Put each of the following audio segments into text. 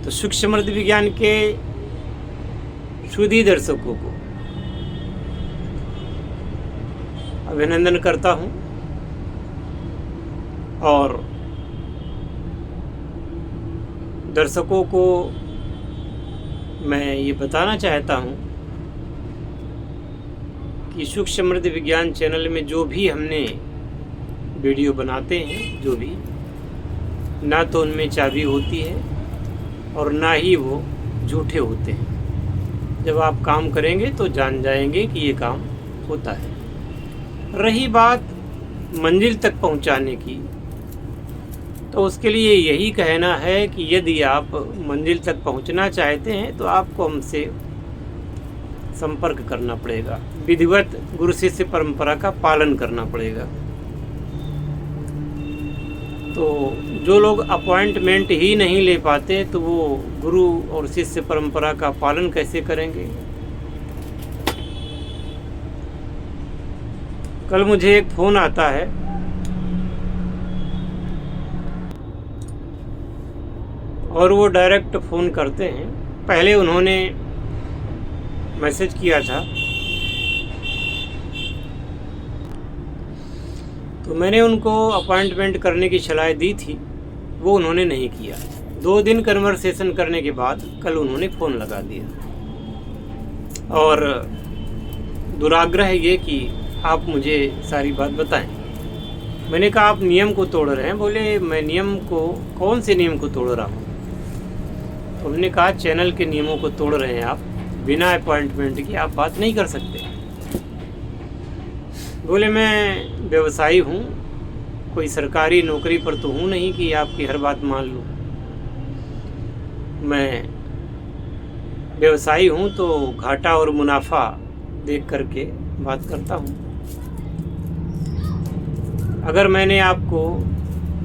तो सूक्ष्म समृद्धि विज्ञान के शुद्धि दर्शकों को अभिनंदन करता हूँ और दर्शकों को मैं ये बताना चाहता हूँ कि सूक्ष्म समृद्धि विज्ञान चैनल में जो भी हमने वीडियो बनाते हैं, जो भी, ना तो उनमें चाबी होती है और ना ही वो झूठे होते हैं। जब आप काम करेंगे तो जान जाएंगे कि ये काम होता है। रही बात मंजिल तक पहुंचाने की, तो उसके लिए यही कहना है कि यदि आप मंजिल तक पहुंचना चाहते हैं तो आपको हमसे संपर्क करना पड़ेगा, विधिवत गुरु शिष्य परंपरा का पालन करना पड़ेगा। तो जो लोग अपॉइंटमेंट ही नहीं ले पाते तो वो गुरु और शिष्य परंपरा का पालन कैसे करेंगे। कल मुझे एक फ़ोन आता है, और वो डायरेक्ट फ़ोन करते हैं। पहले उन्होंने मैसेज किया था, तो मैंने उनको अपॉइंटमेंट करने की सलाह दी थी, वो उन्होंने नहीं किया। 2 दिन कन्वर्सेशन करने के बाद कल उन्होंने फ़ोन लगा दिया और दुराग्रह ये कि आप मुझे सारी बात बताएं। मैंने कहा आप नियम को तोड़ रहे हैं। बोले मैं नियम को, कौन से नियम को तोड़ रहा हूँ? तो हमने कहा चैनल के नियमों को तोड़ रहे हैं आप, बिना अपॉइंटमेंट की आप बात नहीं कर सकते। बोले मैं व्यवसायी हूँ, कोई सरकारी नौकरी पर तो हूँ नहीं कि आपकी हर बात मान लूँ। मैं व्यवसायी हूँ तो घाटा और मुनाफा देख करके बात करता हूँ। अगर मैंने आपको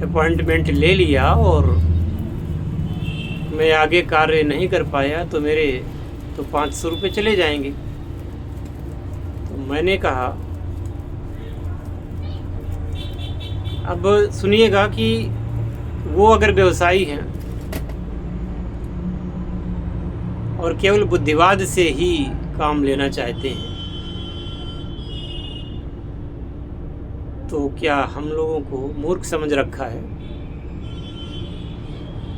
अपॉइंटमेंट ले लिया और मैं आगे कार्य नहीं कर पाया तो मेरे तो 500 रुपये चले जाएंगे। तो मैंने कहा अब सुनिएगा कि वो अगर व्यवसायी हैं और केवल बुद्धिवाद से ही काम लेना चाहते हैं तो क्या हम लोगों को मूर्ख समझ रखा है।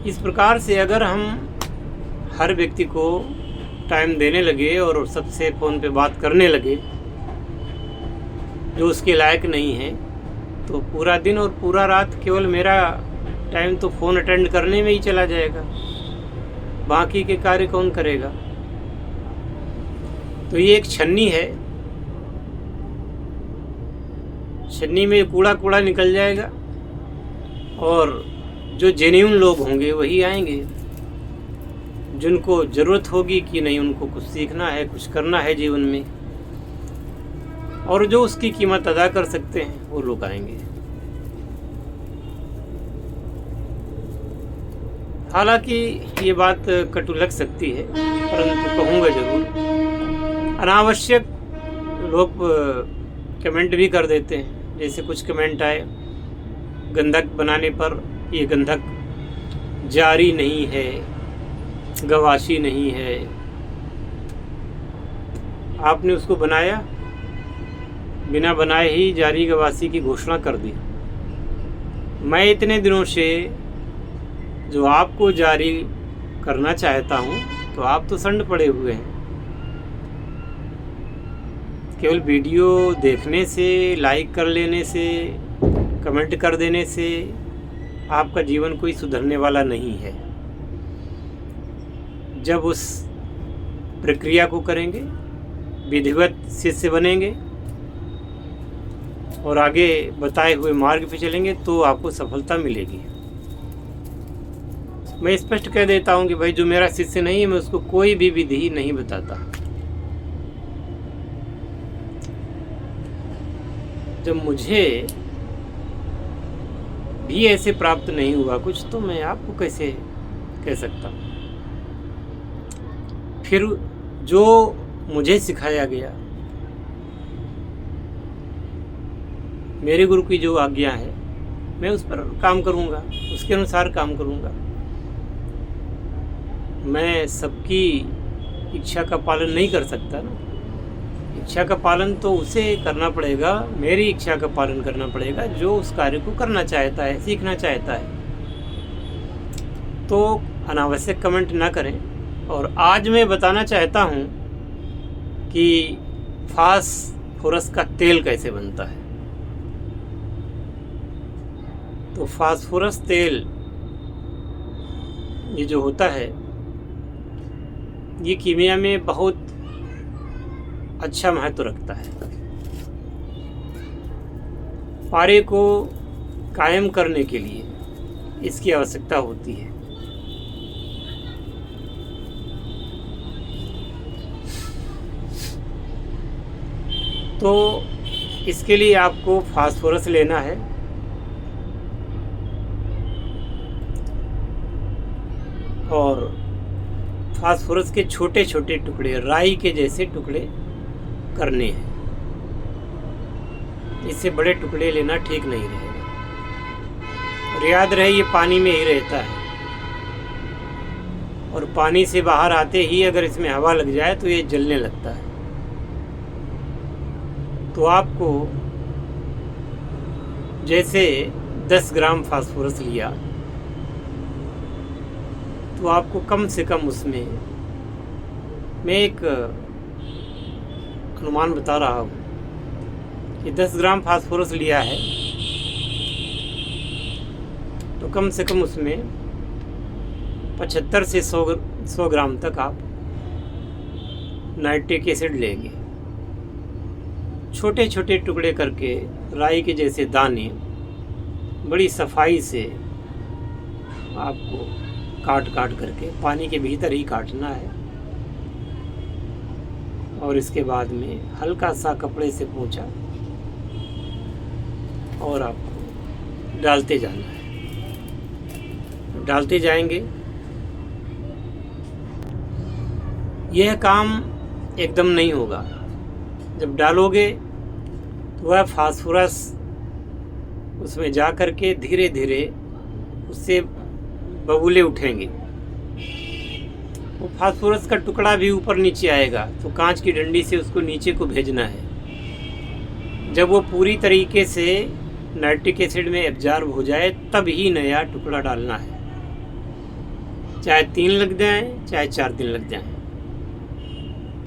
इस प्रकार से अगर हम हर व्यक्ति को टाइम देने लगे और सबसे फ़ोन पे बात करने लगे जो उसके लायक नहीं है, तो पूरा दिन और पूरा रात केवल मेरा टाइम तो फ़ोन अटेंड करने में ही चला जाएगा, बाकी के कार्य कौन करेगा। तो ये एक छन्नी है, छन्नी में कूड़ा कूड़ा निकल जाएगा और जो जेन्युइन लोग होंगे वही आएंगे, जिनको ज़रूरत होगी कि नहीं उनको कुछ सीखना है, कुछ करना है जीवन में, और जो उसकी कीमत अदा कर सकते हैं वो लोग आएंगे। हालांकि ये बात कटु लग सकती है, परंतु कहूँगा ज़रूर। अनावश्यक लोग कमेंट भी कर देते हैं, जैसे कुछ कमेंट आए गंधक बनाने पर, ये गंधक जारी नहीं है, गवाशी नहीं है। आपने उसको बनाया, बिना बनाए ही जारी गवासी की घोषणा कर दी। मैं इतने दिनों से जो आपको जारी करना चाहता हूँ तो आप तो संड पड़े हुए हैं। केवल वीडियो देखने से, लाइक कर लेने से, कमेंट कर देने से आपका जीवन कोई सुधरने वाला नहीं है। जब उस प्रक्रिया को करेंगे, विधिवत शिष्य बनेंगे और आगे बताए हुए मार्ग पे चलेंगे तो आपको सफलता मिलेगी। मैं स्पष्ट कह देता हूँ कि भाई जो मेरा शिष्य नहीं है मैं उसको कोई भी विधि नहीं बताता। जब मुझे भी ऐसे प्राप्त नहीं हुआ कुछ तो मैं आपको कैसे कह सकता हूँ। फिर जो मुझे सिखाया गया, मेरे गुरु की जो आज्ञा है मैं उस पर काम करूँगा, उसके अनुसार काम करूँगा। मैं सबकी इच्छा का पालन नहीं कर सकता ना। इच्छा का पालन तो उसे करना पड़ेगा, मेरी इच्छा का पालन करना पड़ेगा जो उस कार्य को करना चाहता है, सीखना चाहता है। तो अनावश्यक कमेंट ना करें। और आज मैं बताना चाहता हूँ कि फास्फोरस का तेल कैसे बनता है। तो फास्फोरस तेल ये जो होता है, ये कीमिया में बहुत अच्छा महत्व रखता है। पारे को कायम करने के लिए इसकी आवश्यकता होती है। तो इसके लिए आपको फास्फोरस लेना है और फास्फोरस के छोटे छोटे टुकड़े, राई के जैसे टुकड़े करने हैं। इससे बड़े टुकड़े लेना ठीक नहीं रहेगा। और याद रहे ये पानी में ही रहता है और पानी से बाहर आते ही अगर इसमें हवा लग जाए तो ये जलने लगता है। तो आपको जैसे 10 ग्राम फास्फोरस लिया तो आपको कम से कम उसमें, मैं एक अनुमान बता रहा हूँ कि 10 ग्राम फास्फोरस लिया है तो कम से कम उसमें 75 से 100 ग्राम तक आप नाइट्रिक एसिड लेंगे। छोटे छोटे टुकड़े करके राई के जैसे दाने बड़ी सफाई से आपको काट काट करके पानी के भीतर ही काटना है। और इसके बाद में हल्का सा कपड़े से पोंछा और आपको डालते जाना है। डालते जाएंगे। यह काम एकदम नहीं होगा। जब डालोगे तो वह फास्फोरस उसमें जा कर के धीरे धीरे उससे बबूले उठेंगे। वो फास्फोरस का टुकड़ा भी ऊपर नीचे आएगा तो कांच की डंडी से उसको नीचे को भेजना है। जब वो पूरी तरीके से नाइट्रिक एसिड में एब्जॉर्ब हो जाए तब ही नया टुकड़ा डालना है। चाहे 3 लग जाए चाहे 4 दिन लग जाए,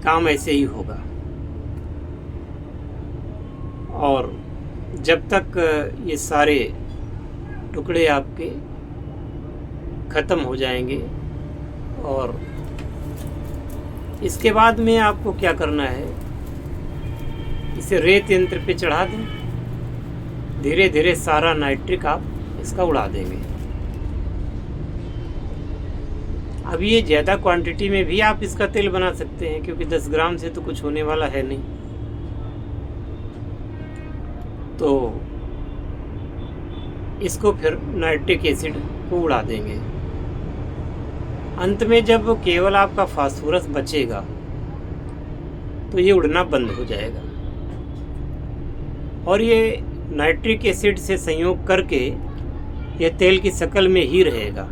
काम ऐसे ही होगा। और जब तक ये सारे टुकड़े आपके ख़त्म हो जाएंगे, और इसके बाद में आपको क्या करना है, इसे रेत यंत्र पे चढ़ा दें। धीरे धीरे सारा नाइट्रिक आप इसका उड़ा देंगे। अब ये ज़्यादा क्वांटिटी में भी आप इसका तेल बना सकते हैं क्योंकि 10 ग्राम से तो कुछ होने वाला है नहीं। तो इसको फिर नाइट्रिक एसिड को उड़ा देंगे। अंत में जब केवल आपका फास्फोरस बचेगा तो ये उड़ना बंद हो जाएगा और ये नाइट्रिक एसिड से संयोग करके यह तेल की शक्ल में ही रहेगा।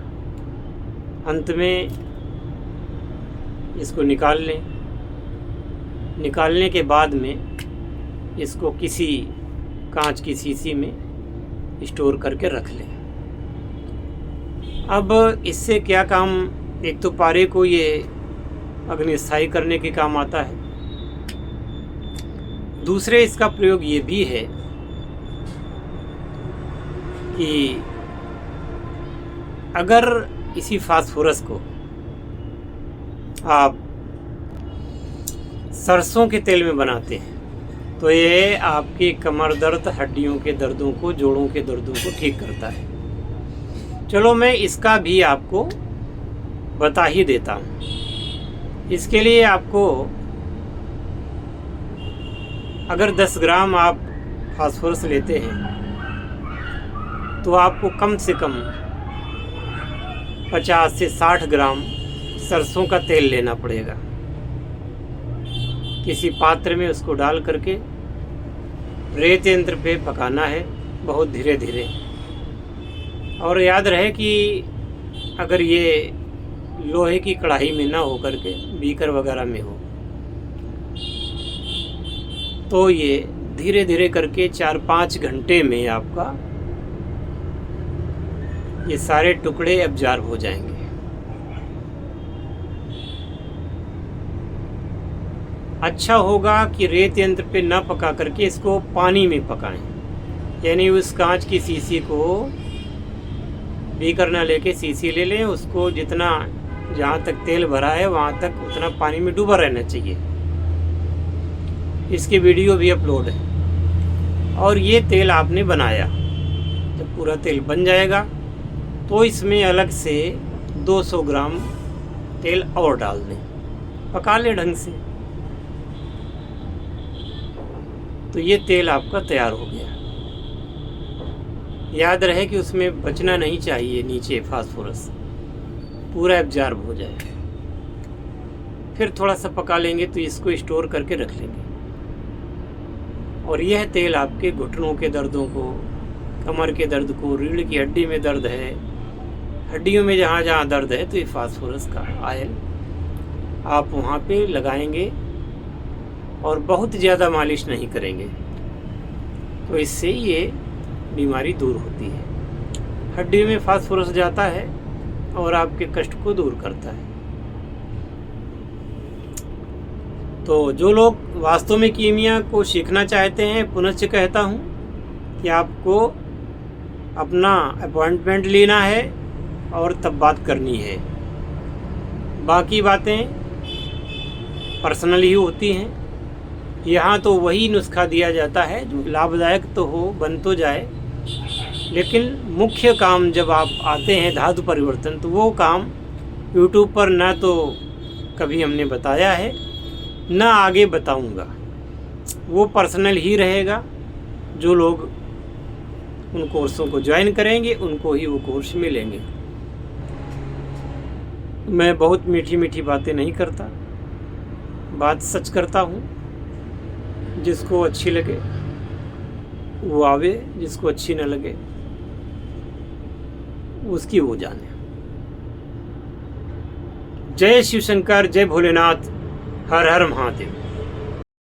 अंत में इसको निकाल लें। निकालने के बाद में इसको किसी कांच की शीशी में स्टोर करके रख लें। अब इससे क्या काम, एक तो पारे को ये अग्निस्थायी करने के काम आता है। दूसरे इसका प्रयोग ये भी है कि अगर इसी फास्फोरस को आप सरसों के तेल में बनाते हैं तो ये आपकी कमर दर्द, हड्डियों के दर्दों को, जोड़ों के दर्दों को ठीक करता है। चलो मैं इसका भी आपको बता ही देता हूँ। इसके लिए आपको अगर 10 ग्राम आप फास्फोरस लेते हैं तो आपको कम से कम 50 से 60 ग्राम सरसों का तेल लेना पड़ेगा। किसी पात्र में उसको डाल करके रेत यंत्र पे पकाना है बहुत धीरे धीरे। और याद रहे कि अगर ये लोहे की कढ़ाई में ना हो करके बीकर वगैरह में हो। तो ये धीरे धीरे करके 4-5 घंटे में आपका ये सारे टुकड़े एब्जॉर्ब हो जाएंगे। अच्छा होगा कि रेत यंत्र पे ना पका करके इसको पानी में पकाएं, यानी उस कांच की शीशी को बीकर ना लेके शीशी ले लें, उसको जितना जहाँ तक तेल भरा है वहाँ तक उतना पानी में डूबा रहना चाहिए। इसकी वीडियो भी अपलोड है। और ये तेल आपने बनाया, जब पूरा तेल बन जाएगा तो इसमें अलग से 200 ग्राम तेल और डाल दें, पका लें ढंग से। तो ये तेल आपका तैयार हो गया। याद रहे कि उसमें बचना नहीं चाहिए, नीचे फास्फोरस पूरा एब्जॉर्ब हो जाए। फिर थोड़ा सा पका लेंगे तो इसको स्टोर करके रख लेंगे। और यह तेल आपके घुटनों के दर्दों को, कमर के दर्द को, रीढ़ की हड्डी में दर्द है, हड्डियों में जहाँ जहाँ दर्द है, तो ये फास्फोरस का ऑयल आप वहाँ पे लगाएंगे और बहुत ज़्यादा मालिश नहीं करेंगे, तो इससे ये बीमारी दूर होती है। हड्डी में फास्फोरस जाता है और आपके कष्ट को दूर करता है। तो जो लोग वास्तव में कीमिया को सीखना चाहते हैं, पुनश्च कहता हूँ कि आपको अपना अपॉइंटमेंट लेना है और तब बात करनी है। बाकी बातें पर्सनल ही होती हैं। यहाँ तो वही नुस्खा दिया जाता है जो लाभदायक तो हो, बन तो जाए, लेकिन मुख्य काम जब आप आते हैं धातु परिवर्तन, तो वो काम YouTube पर ना तो कभी हमने बताया है, ना आगे बताऊंगा। वो पर्सनल ही रहेगा। जो लोग उन कोर्सों को ज्वाइन करेंगे उनको ही वो कोर्स मिलेंगे। मैं बहुत मीठी मीठी बातें नहीं करता, बात सच करता हूँ। जिसको अच्छी लगे वो आवे, जिसको अच्छी न लगे उसकी वो जाने। जय शिव शंकर, जय भोलेनाथ, हर हर महादेव।